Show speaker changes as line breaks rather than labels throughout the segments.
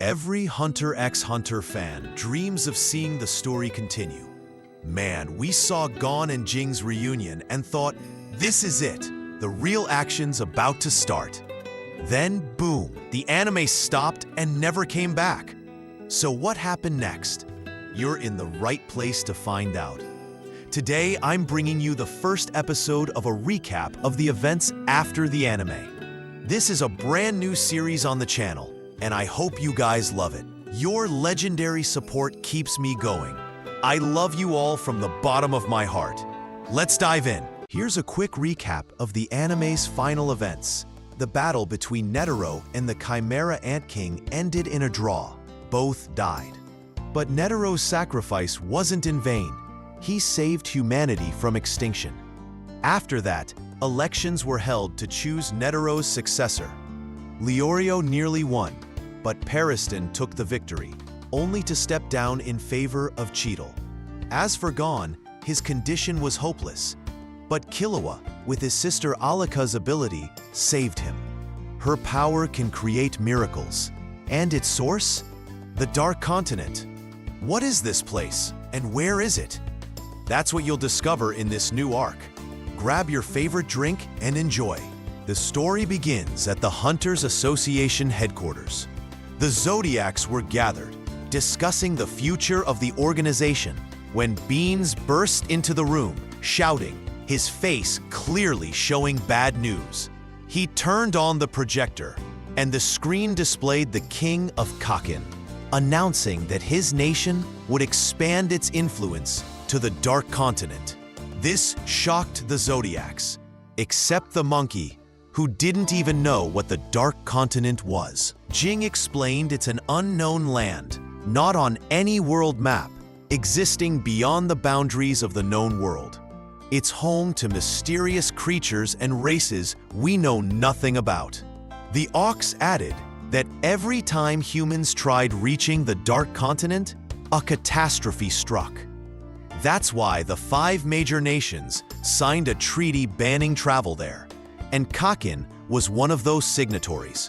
Every Hunter x Hunter fan dreams of seeing the story continue. Man, we saw Gon and Jing's reunion and thought, this is it, the real action's about to start. Then, boom, the anime stopped and never came back. So what happened next? You're in the right place to find out. Today, I'm bringing you the first episode of a recap of the events after the anime. This is a brand new series on the channel, and I hope you guys love it. Your legendary support keeps me going. I love you all from the bottom of my heart. Let's dive in. Here's a quick recap of the anime's final events. The battle between Netero and the Chimera Ant King ended in a draw. Both died. But Netero's sacrifice wasn't in vain. He saved humanity from extinction. After that, elections were held to choose Netero's successor. Leorio nearly won, but Periston took the victory, only to step down in favor of Cheetle. As for Gon, his condition was hopeless, but Killua, with his sister Alaka's ability, saved him. Her power can create miracles. And its source? The Dark Continent. What is this place, and where is it? That's what you'll discover in this new arc. Grab your favorite drink and enjoy. The story begins at the Hunters Association headquarters. The Zodiacs were gathered, discussing the future of the organization, when Beans burst into the room, shouting, his face clearly showing bad news. He turned on the projector, and the screen displayed the King of Kakin, announcing that his nation would expand its influence to the Dark Continent. This shocked the Zodiacs, except the monkey, who didn't even know what the Dark Continent was. Jing explained it's an unknown land, not on any world map, existing beyond the boundaries of the known world. It's home to mysterious creatures and races we know nothing about. The Ox added that every time humans tried reaching the Dark Continent, a catastrophe struck. That's why the 5 major nations signed a treaty banning travel there, and Kakin was one of those signatories.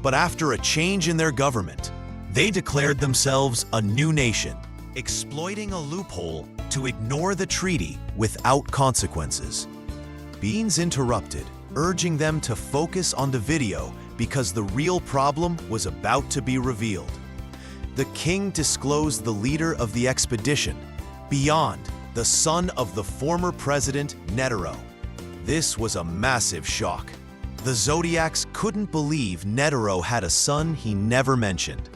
But after a change in their government, they declared themselves a new nation, exploiting a loophole to ignore the treaty without consequences. Beans interrupted, urging them to focus on the video because the real problem was about to be revealed. The king disclosed the leader of the expedition, Beyond, the son of the former president Netero. This was a massive shock. The Zodiacs couldn't believe Netero had a son he never mentioned.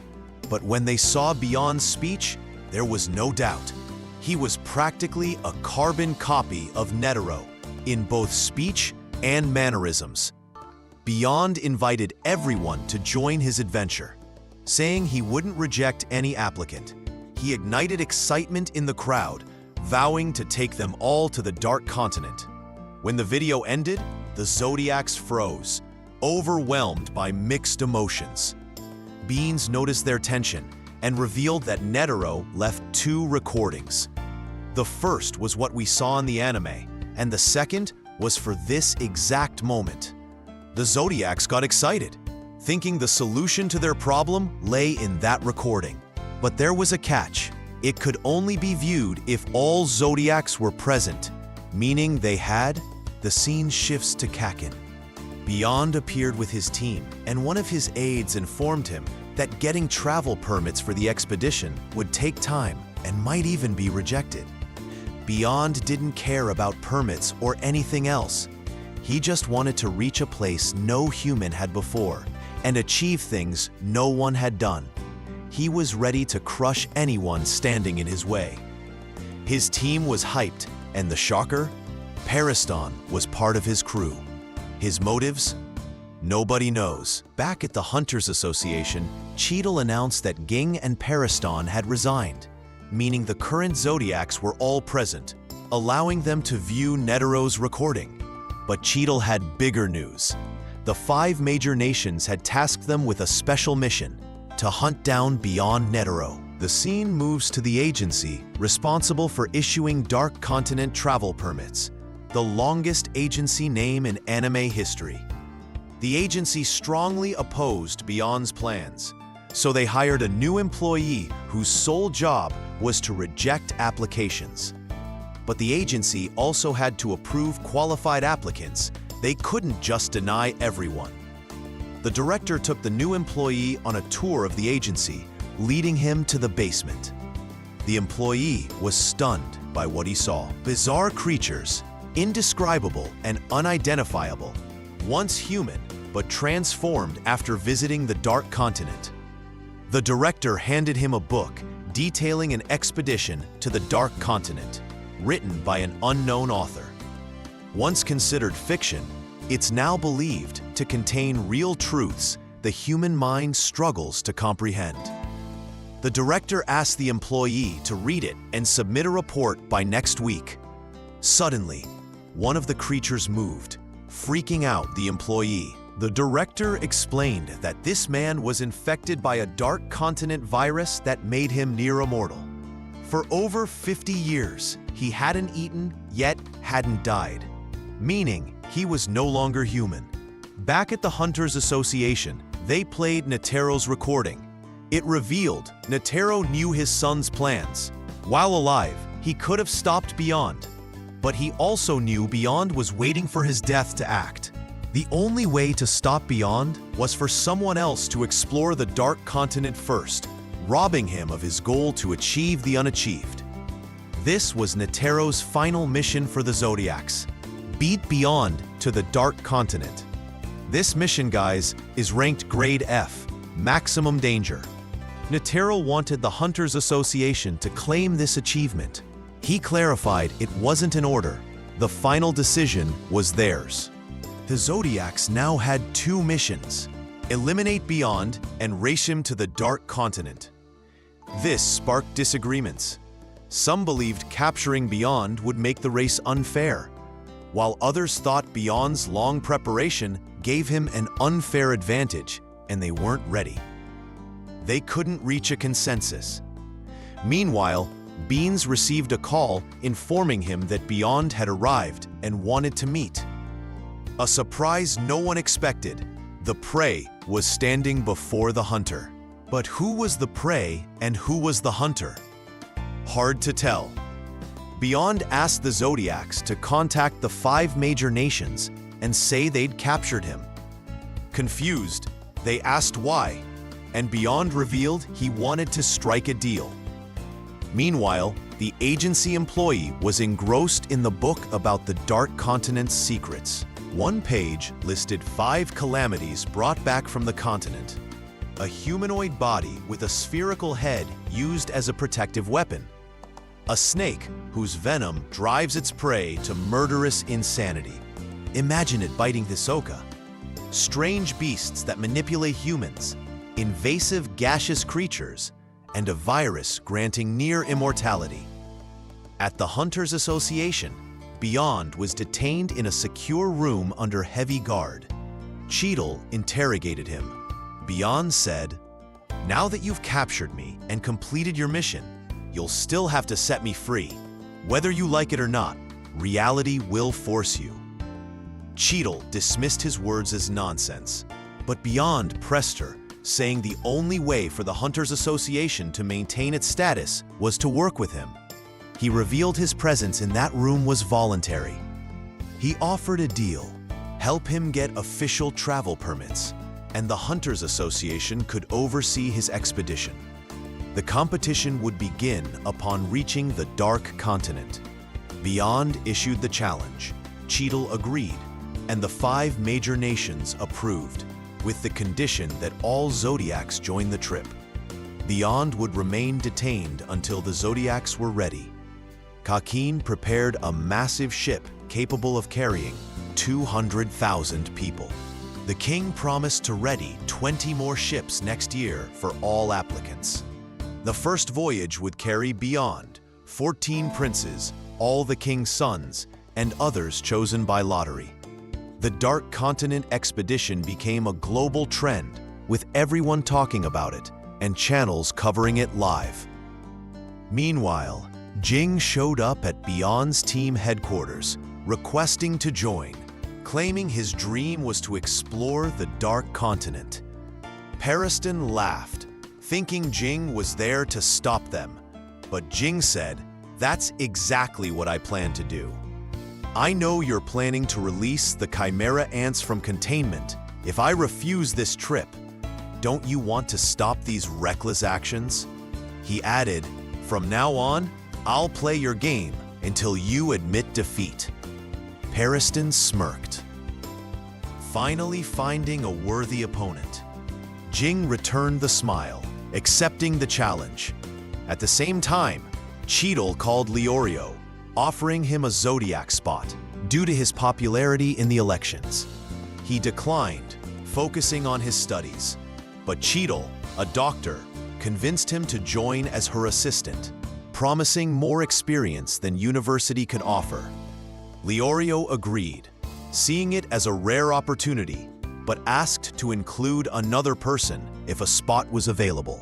But when they saw Beyond's speech, there was no doubt. He was practically a carbon copy of Netero in both speech and mannerisms. Beyond invited everyone to join his adventure, saying he wouldn't reject any applicant. He ignited excitement in the crowd, vowing to take them all to the Dark Continent. When the video ended, the Zodiacs froze, overwhelmed by mixed emotions. Beans noticed their tension and revealed that Netero left 2 recordings. The first was what we saw in the anime, and the second was for this exact moment. The Zodiacs got excited, thinking the solution to their problem lay in that recording. But there was a catch. It could only be viewed if all Zodiacs were present, meaning they had. The scene shifts to Kakin. Beyond appeared with his team, and one of his aides informed him that getting travel permits for the expedition would take time and might even be rejected. Beyond didn't care about permits or anything else. He just wanted to reach a place no human had before and achieve things no one had done. He was ready to crush anyone standing in his way. His team was hyped, and the shocker? Periston was part of his crew. His motives? Nobody knows. Back at the Hunters Association, Cheetle announced that Ging and Periston had resigned, meaning the current Zodiacs were all present, allowing them to view Netero's recording. But Cheetle had bigger news. The 5 major nations had tasked them with a special mission: to hunt down Beyond Netero. The scene moves to the agency responsible for issuing Dark Continent travel permits, the longest agency name in anime history. The agency strongly opposed Beyond's plans, So they hired a new employee whose sole job was to reject applications. But the agency also had to approve qualified applicants. They couldn't just deny everyone. The director took the new employee on a tour of the agency, leading him to the basement. The employee was stunned by what he saw. Bizarre creatures, indescribable and unidentifiable, once human but transformed after visiting the Dark Continent. The director handed him a book detailing an expedition to the Dark Continent, written by an unknown author. Once considered fiction, it's now believed to contain real truths the human mind struggles to comprehend. The director asked the employee to read it and submit a report by next week. Suddenly, one of the creatures moved, freaking out the employee. The director explained that this man was infected by a Dark Continent virus that made him near immortal. For over 50 years, he hadn't eaten, yet hadn't died, meaning he was no longer human. Back at the Hunters Association, they played Netero's recording. It revealed Netero knew his son's plans. While alive, he could have stopped Beyond, but he also knew Beyond was waiting for his death to act. The only way to stop Beyond was for someone else to explore the Dark Continent first, robbing him of his goal to achieve the unachieved. This was Netero's final mission for the Zodiacs: beat Beyond to the Dark Continent. This mission, guys, is ranked Grade F, Maximum Danger. Netero wanted the Hunters Association to claim this achievement. He clarified it wasn't an order. The final decision was theirs. The Zodiacs now had two missions: eliminate Beyond and race him to the Dark Continent. This sparked disagreements. Some believed capturing Beyond would make the race unfair, while others thought Beyond's long preparation gave him an unfair advantage, and they weren't ready. They couldn't reach a consensus. Meanwhile, Beans received a call informing him that Beyond had arrived and wanted to meet. A surprise no one expected. The prey was standing before the hunter. But who was the prey and who was the hunter? Hard to tell. Beyond asked the Zodiacs to contact the 5 major nations and say they'd captured him. Confused, they asked why, and Beyond revealed he wanted to strike a deal. Meanwhile, the agency employee was engrossed in the book about the Dark Continent's secrets. One page listed 5 calamities brought back from the continent. A humanoid body with a spherical head used as a protective weapon. A snake whose venom drives its prey to murderous insanity. Imagine it biting Hisoka. Strange beasts that manipulate humans, invasive gaseous creatures, and a virus granting near immortality. At the Hunters Association, Beyond was detained in a secure room under heavy guard. Cheadle interrogated him. Beyond said, "Now that you've captured me and completed your mission, you'll still have to set me free. Whether you like it or not, reality will force you." Cheadle dismissed his words as nonsense, but Beyond pressed her, saying the only way for the Hunters Association to maintain its status was to work with him. He revealed his presence in that room was voluntary. He offered a deal: help him get official travel permits, and the Hunters Association could oversee his expedition. The competition would begin upon reaching the Dark Continent. Beyond issued the challenge. Cheadle agreed, and the 5 major nations approved, with the condition that all Zodiacs join the trip. Beyond would remain detained until the Zodiacs were ready. Kakin prepared a massive ship capable of carrying 200,000 people. The king promised to ready 20 more ships next year for all applicants. The first voyage would carry Beyond, 14 princes, all the king's sons, and others chosen by lottery. The Dark Continent expedition became a global trend, with everyone talking about it and channels covering it live. Meanwhile, Jing showed up at Beyond's team headquarters, requesting to join, claiming his dream was to explore the Dark Continent. Periston laughed, thinking Jing was there to stop them. But Jing said, "That's exactly what I plan to do. I know you're planning to release the Chimera ants from containment. If I refuse this trip, don't you want to stop these reckless actions?" He added, "From now on, I'll play your game until you admit defeat." Periston smirked. Finally finding a worthy opponent, Jing returned the smile, accepting the challenge. At the same time, Cheetle called Leorio, offering him a zodiac spot due to his popularity in the elections. He declined, focusing on his studies. But Cheetle, a doctor, convinced him to join as her assistant, promising more experience than university could offer. Leorio agreed, seeing it as a rare opportunity, but asked to include another person if a spot was available.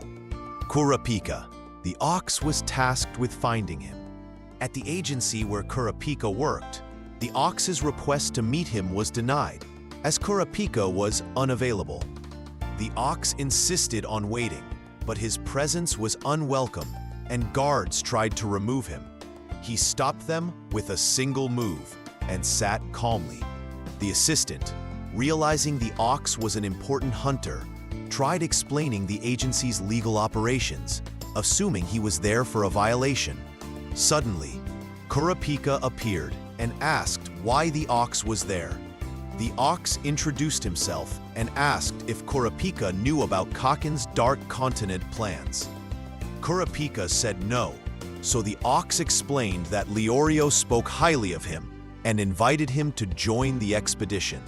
Kurapika, the ox, was tasked with finding him. At the agency where Kurapika worked, the ox's request to meet him was denied, as Kurapika was unavailable. The ox insisted on waiting, but his presence was unwelcome, and guards tried to remove him. He stopped them with a single move and sat calmly. The assistant, realizing the ox was an important hunter, tried explaining the agency's legal operations, assuming he was there for a violation. Suddenly, Kurapika appeared and asked why the ox was there. The ox introduced himself and asked if Kurapika knew about Kakin's Dark Continent plans. Kurapika said no, so the ox explained that Leorio spoke highly of him and invited him to join the expedition.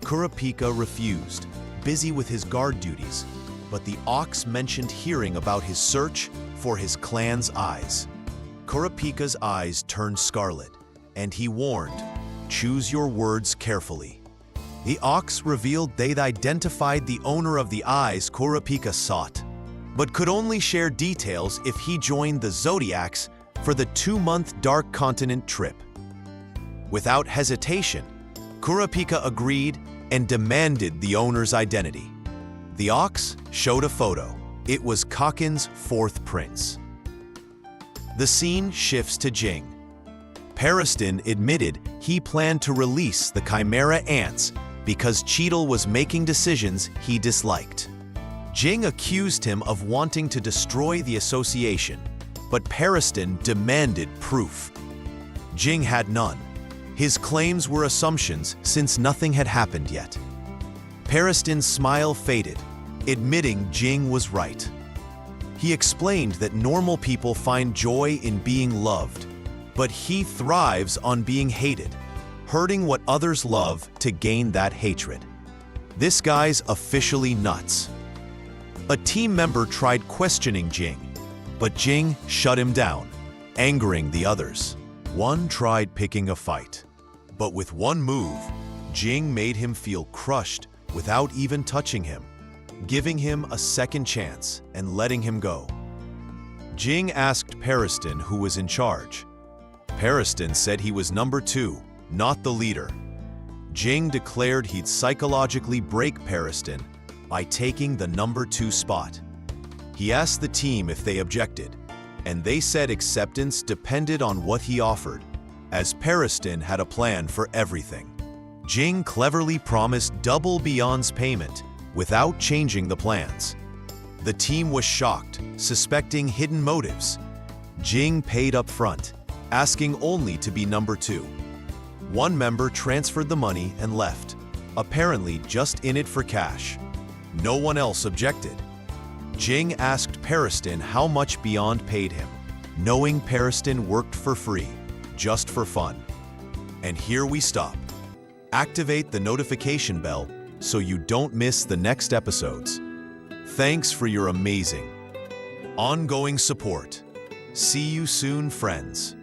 Kurapika refused, busy with his guard duties, but the ox mentioned hearing about his search for his clan's eyes. Kurapika's eyes turned scarlet, and he warned, "Choose your words carefully." The ox revealed they'd identified the owner of the eyes Kurapika sought, but could only share details if he joined the Zodiacs for the 2-month Dark Continent trip. Without hesitation, Kurapika agreed and demanded the owner's identity. The ox showed a photo. It was Kakin's 4th prince. The scene shifts to Jing. Periston admitted he planned to release the Chimera ants because Cheetle was making decisions he disliked. Jing accused him of wanting to destroy the association, but Periston demanded proof. Jing had none. His claims were assumptions since nothing had happened yet. Periston's smile faded, admitting Jing was right. He explained that normal people find joy in being loved, but he thrives on being hated, hurting what others love to gain that hatred. This guy's officially nuts. A team member tried questioning Jing, but Jing shut him down, angering the others. One tried picking a fight, but with one move, Jing made him feel crushed without even touching him, giving him a second chance and letting him go. Jing asked Periston who was in charge. Periston said he was number 2, not the leader. Jing declared he'd psychologically break Periston by taking the number 2 spot. He asked the team if they objected, and they said acceptance depended on what he offered, as Periston had a plan for everything. Jing cleverly promised double Beyond's payment without changing the plans. The team was shocked, suspecting hidden motives. Jing paid up front, asking only to be number 2. One member transferred the money and left, apparently just in it for cash. No one else objected. Jing asked Periston how much Beyond paid him, knowing Periston worked for free, just for fun. And here we stop. Activate the notification bell so you don't miss the next episodes. Thanks for your amazing, ongoing support. See you soon, friends.